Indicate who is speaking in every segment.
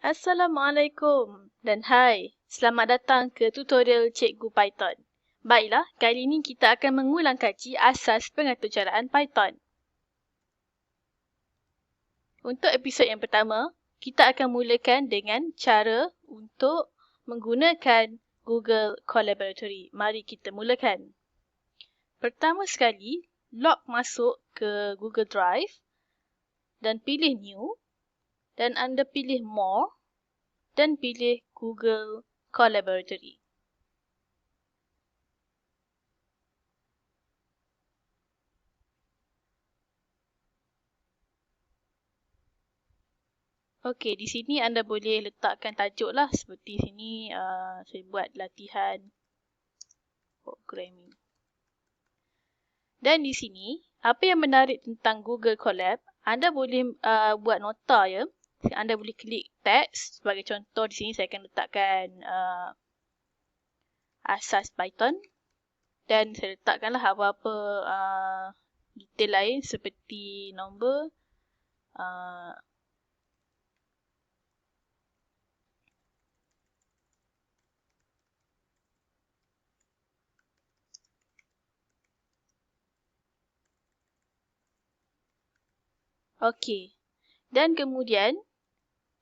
Speaker 1: Assalamualaikum dan hai. Selamat datang ke tutorial Cikgu Python. Baiklah, kali ini kita akan mengulang kaji asas pengaturcaraan Python. Untuk episod yang pertama, kita akan mulakan dengan cara untuk menggunakan Google Colaboratory. Mari kita mulakan. Pertama sekali, log masuk ke Google Drive dan pilih New dan anda pilih More dan pilih Google Colaboratory. Okey, di sini anda boleh letakkan tajuk lah. Seperti sini saya buat latihan programming. Dan di sini, apa yang menarik tentang Google Colab, anda boleh buat nota ya. Anda boleh klik teks. Sebagai contoh di sini saya akan letakkan asas Python. Dan saya letakkanlah apa-apa detail lain seperti nombor, okey. Dan kemudian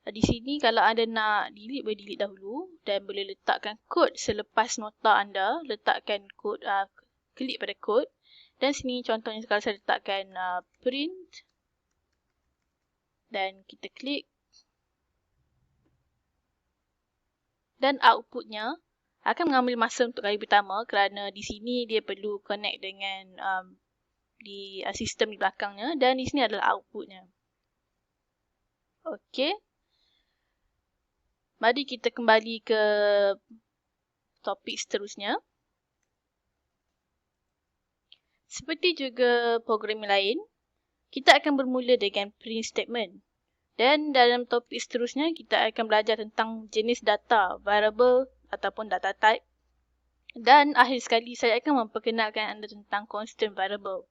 Speaker 1: di sini kalau anda nak delete, boleh delete dahulu dan boleh letakkan kod selepas nota anda, letakkan kod, klik pada kod. Dan sini contohnya kalau saya letakkan print dan kita klik. Dan outputnya akan mengambil masa untuk kali pertama kerana di sini dia perlu connect dengan di sistem di belakangnya dan di sini adalah outputnya. Okey. Mari kita kembali ke topik seterusnya. Seperti juga programming lain, kita akan bermula dengan print statement. Dan dalam topik seterusnya, kita akan belajar tentang jenis data, variable ataupun data type. Dan akhir sekali, saya akan memperkenalkan anda tentang constant variable.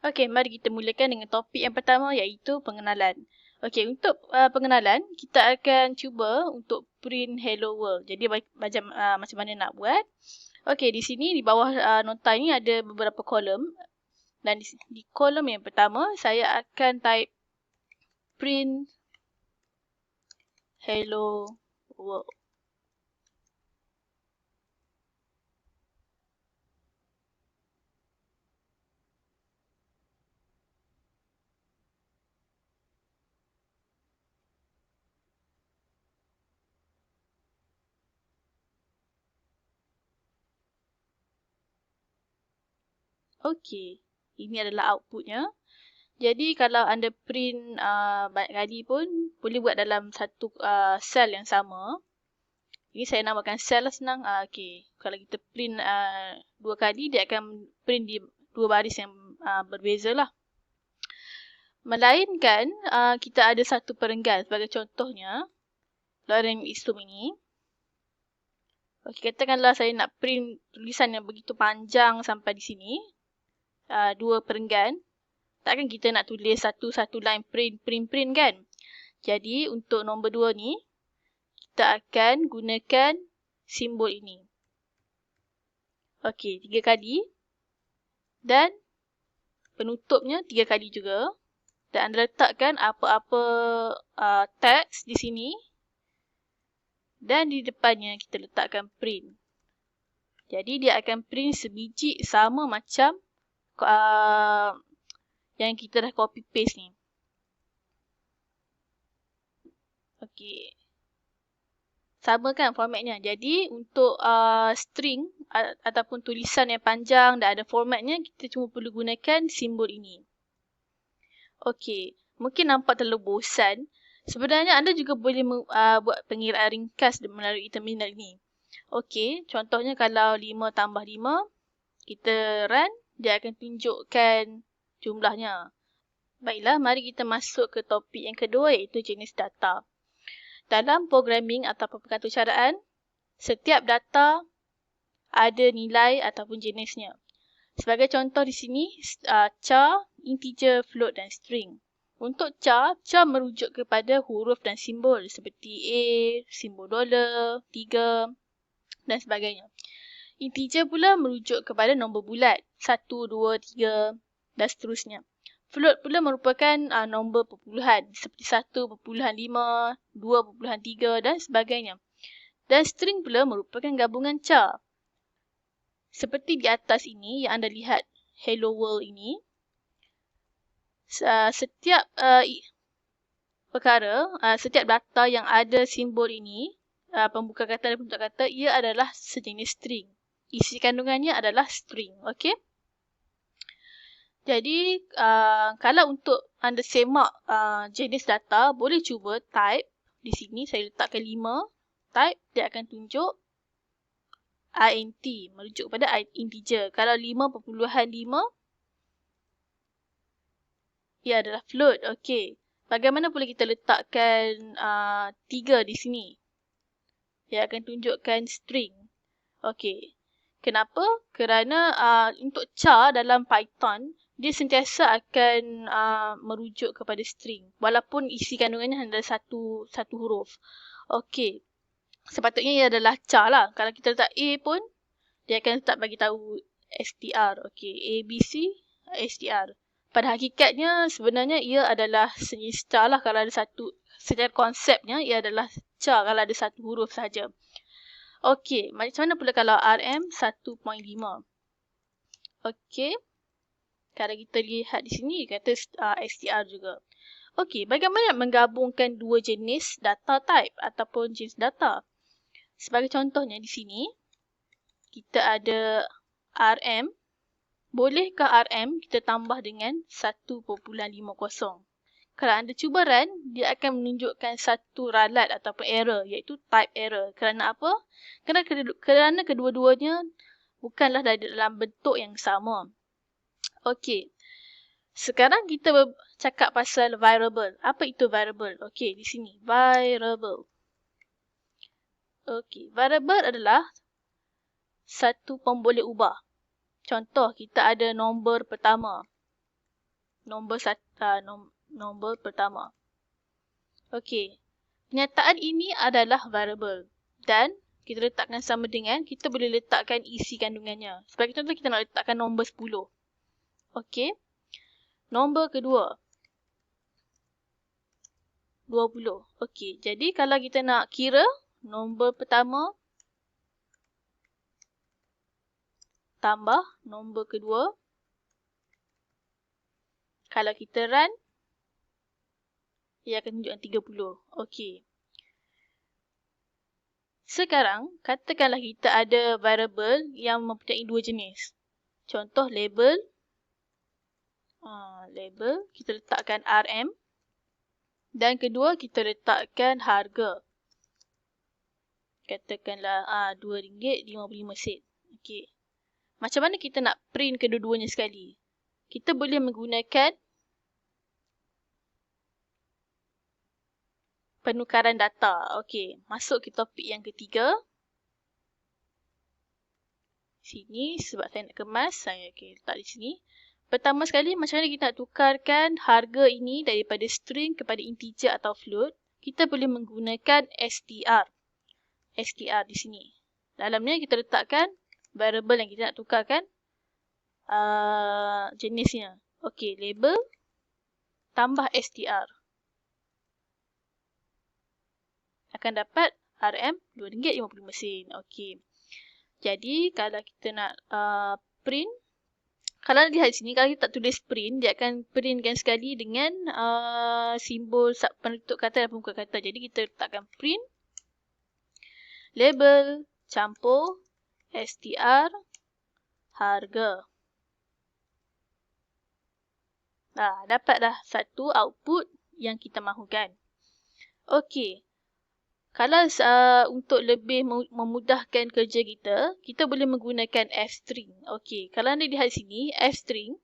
Speaker 1: Okey, mari kita mulakan dengan topik yang pertama iaitu pengenalan. Okey, untuk pengenalan, kita akan cuba untuk print hello world. Jadi macam mana nak buat? Okey, di sini di bawah nota ini ada beberapa kolom. Dan di kolom yang pertama, saya akan type print hello world. Okey, ini adalah outputnya. Jadi kalau anda print banyak kali pun boleh buat dalam satu sel yang sama. Ini saya namakan sel lah senang. Okey, kalau kita print 2 kali dia akan print di 2 baris yang berbeza lah. Melainkan kita ada satu perenggan sebagai contohnya lorem ipsum ini. Okey, katakanlah saya nak print tulisan yang begitu panjang sampai di sini. 2 perenggan. Takkan kita nak tulis satu-satu line print kan? Jadi untuk nombor 2 ni, kita akan gunakan simbol ini. Okey, 3 kali. Dan penutupnya 3 kali juga. Dan anda letakkan apa-apa teks di sini. Dan di depannya kita letakkan print. Jadi dia akan print sebiji sama macam yang kita dah copy paste ni. Okey. Sama kan formatnya. Jadi untuk string ataupun tulisan yang panjang dan ada formatnya, kita cuma perlu gunakan simbol ini. Okey. Mungkin nampak terlalu bosan. Sebenarnya anda juga boleh buat pengiraan ringkas melalui terminal ini. Okey. Contohnya kalau 5 tambah 5, kita run, dia akan tunjukkan jumlahnya. Baiklah, mari kita masuk ke topik yang kedua iaitu jenis data. Dalam programming ataupun pengaturcaraan, setiap data ada nilai ataupun jenisnya. Sebagai contoh di sini, char, integer, float dan string. Untuk char merujuk kepada huruf dan simbol seperti A, simbol dolar, 3 dan sebagainya. Integer pula merujuk kepada nombor bulat, 1, 2, 3 dan seterusnya. Float pula merupakan nombor perpuluhan seperti 1.5, 2.3 dan sebagainya. Dan string pula merupakan gabungan char. Seperti di atas ini yang anda lihat hello world ini. Setiap setiap data yang ada simbol ini, pembuka kata dan penutup kata, ia adalah sejenis string. Isi kandungannya adalah string. Okey. Jadi, kalau untuk anda semak jenis data, boleh cuba type. Di sini saya letakkan 5. Type, dia akan tunjuk int, merujuk kepada integer. Kalau 5.5, ia adalah float. Okey. Bagaimana pula kita letakkan 3 di sini? Dia akan tunjukkan string. Okey. Kenapa? Kerana untuk char dalam Python, dia sentiasa akan merujuk kepada string. Walaupun isi kandungannya hanya satu huruf. Okey. Sepatutnya ia adalah char lah. Kalau kita letak A pun, dia akan tetap bagi tahu str. Okey. A, B, C, str. Pada hakikatnya sebenarnya ia adalah sejenis char lah kalau ada satu. Secara konsepnya ia adalah char kalau ada satu huruf sahaja. Okey, macam mana pula kalau RM 1.5? Okey. Kalau kita lihat di sini kata str juga. Okey, bagaimana menggabungkan dua jenis data type ataupun jenis data? Sebagai contohnya di sini kita ada RM. Bolehkah RM kita tambah dengan 1.50? Kalau anda cuba run, dia akan menunjukkan satu ralat ataupun error, iaitu type error. Kerana apa? Kerana kedua-duanya bukanlah dalam bentuk yang sama. Okey. Sekarang kita cakap pasal variable. Apa itu variable? Okey, di sini. Variable. Okey, variable adalah satu pemboleh ubah. Contoh, kita ada nombor pertama. Nombor pertama. Okey. Penyataan ini adalah variable. Dan kita letakkan sama dengan, kita boleh letakkan isi kandungannya. Sebagai contoh, kita nak letakkan nombor 10. Okey. Nombor kedua. 20. Okey. Jadi, kalau kita nak kira, nombor pertama tambah nombor kedua. Kalau kita run, ia akan tunjukkan 30. Okey. Sekarang, katakanlah kita ada variable yang mempunyai dua jenis. Contoh label. Label, kita letakkan RM. Dan kedua, kita letakkan harga. Katakanlah RM2.55. Okey. Macam mana kita nak print kedua-duanya sekali? Kita boleh menggunakan penukaran data. Okey, masuk ke topik yang ketiga. Sini, sebab saya nak kemas, saya letak di sini. Pertama sekali, macam mana kita nak tukarkan harga ini daripada string kepada integer atau float? Kita boleh menggunakan str. Str di sini. Dalamnya kita letakkan variable yang kita nak tukarkan jenisnya. Okey, label tambah str. Akan dapat RM RM2.50. Okey. Jadi, kalau kita nak print, kalau lihat di sini, kalau kita tak tulis print, dia akan printkan sekali dengan simbol penutup kata dan pembuka kata. Jadi, kita letakkan print, label, campur, str, harga. Dapatlah satu output yang kita mahukan. Okey. Kalau untuk lebih memudahkan kerja kita, kita boleh menggunakan f-string. Okey, kalau anda lihat sini, f-string,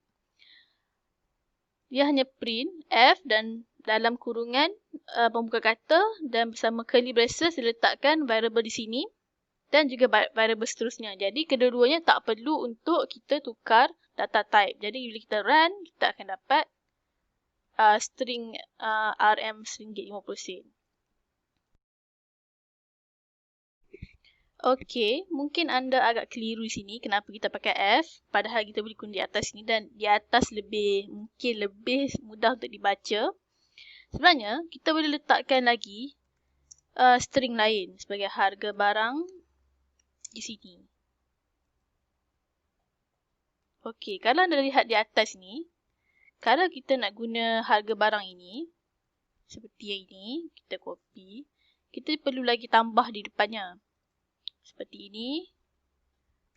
Speaker 1: dia hanya print f dan dalam kurungan pembuka kata dan bersama curly braces diletakkan variable di sini dan juga variable seterusnya. Jadi, kedua-duanya tak perlu untuk kita tukar data type. Jadi, bila kita run, kita akan dapat string RM RM50. Okey, mungkin anda agak keliru di sini kenapa kita pakai F, padahal kita boleh guna di atas sini dan di atas mungkin lebih mudah untuk dibaca. Sebenarnya kita boleh letakkan lagi string lain sebagai harga barang di sini. Okey, kalau anda lihat di atas ni, kalau kita nak guna harga barang ini seperti yang ini, kita copy, kita perlu lagi tambah di depannya. Seperti ini,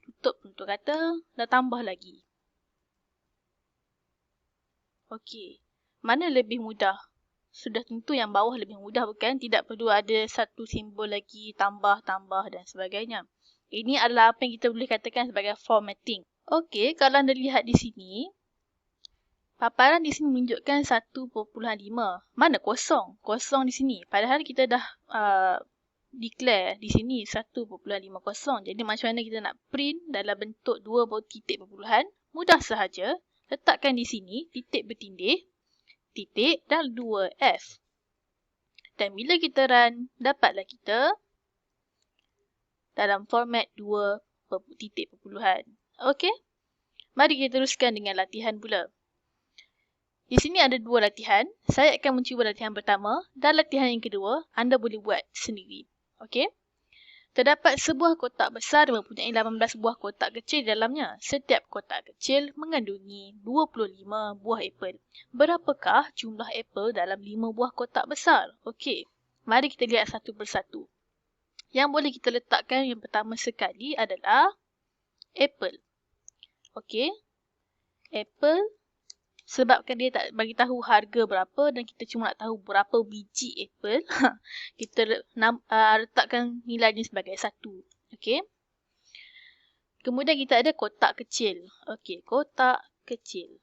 Speaker 1: tutup untuk kata, dah tambah lagi. Okey, mana lebih mudah? Sudah tentu yang bawah lebih mudah bukan? Tidak perlu ada satu simbol lagi, tambah dan sebagainya. Ini adalah apa yang kita boleh katakan sebagai formatting. Okey, kalau anda lihat di sini, paparan di sini menunjukkan 1.5. Mana kosong? Kosong di sini. Padahal kita dah declare di sini 1.50. Jadi macam mana kita nak print dalam bentuk dua titik perpuluhan? Mudah sahaja. Letakkan di sini titik bertindih, titik dan 2F. Dan bila kita run, dapatlah kita dalam format 2 titik perpuluhan. Okey? Mari kita teruskan dengan latihan pula. Di sini ada dua latihan. Saya akan mencuba latihan pertama dan latihan yang kedua anda boleh buat sendiri. Okey? Terdapat sebuah kotak besar mempunyai 18 buah kotak kecil di dalamnya. Setiap kotak kecil mengandungi 25 buah apel. Berapakah jumlah apel dalam 5 buah kotak besar? Okey. Mari kita lihat satu persatu. Yang boleh kita letakkan yang pertama sekali adalah apel. Okey. Apel sebabkan dia tak bagi tahu harga berapa dan kita cuma nak tahu berapa biji apel, kita letakkan nilainya sebagai 1. Okey. Kemudian kita ada kotak kecil. Okey, kotak kecil.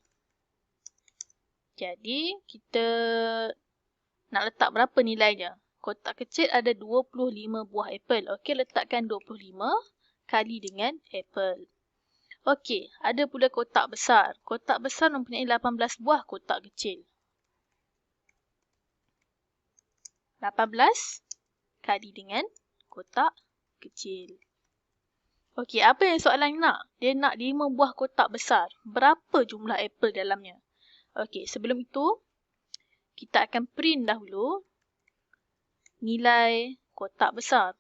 Speaker 1: Jadi kita nak letak berapa nilainya? Kotak kecil ada 25 buah apel. Okey, letakkan 25 kali dengan apel. Okey, ada pula kotak besar. Kotak besar mempunyai 18 buah kotak kecil. 18 kali dengan kotak kecil. Okey, apa yang soalan nak? Dia nak 5 buah kotak besar. Berapa jumlah apel dalamnya? Okey, sebelum itu, kita akan print dahulu nilai kotak besar.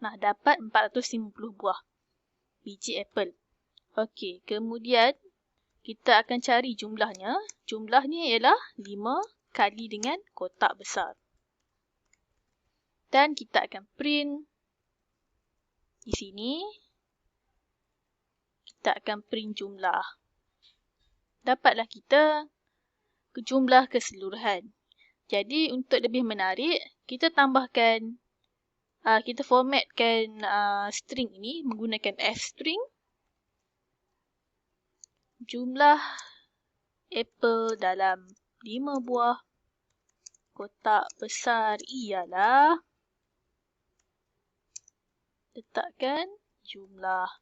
Speaker 1: Nah, dapat 450 buah biji apel. Okey, kemudian kita akan cari jumlahnya. Jumlahnya ialah 5 kali dengan kotak besar. Dan kita akan print di sini. Kita akan print jumlah. Dapatlah kita jumlah keseluruhan. Jadi untuk lebih menarik, kita tambahkan kita formatkan string ini menggunakan F string. Jumlah apel dalam 5 buah kotak besar ialah, letakkan jumlah.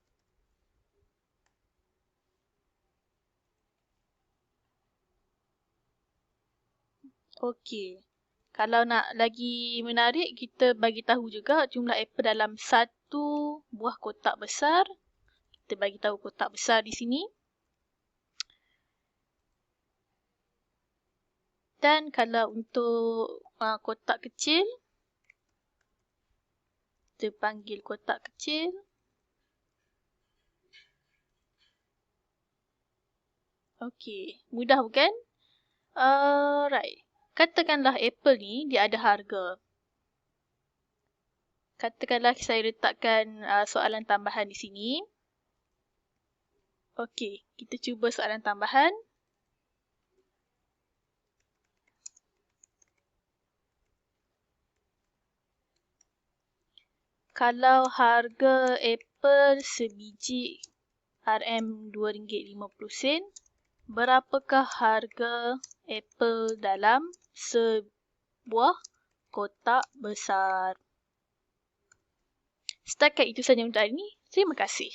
Speaker 1: Okey. Kalau nak lagi menarik, kita bagi tahu juga jumlah apel dalam satu buah kotak besar. Kita bagi tahu kotak besar di sini. Dan kalau untuk kotak kecil, kita panggil kotak kecil. Okey, mudah bukan? Alright. Katakanlah apel ni dia ada harga. Katakanlah saya letakkan soalan tambahan di sini. Okey, kita cuba soalan tambahan. Kalau harga apel sebiji RM2.50, berapakah harga apel dalam sebuah kotak besar? Setakat itu sahaja untuk hari ini. Terima kasih.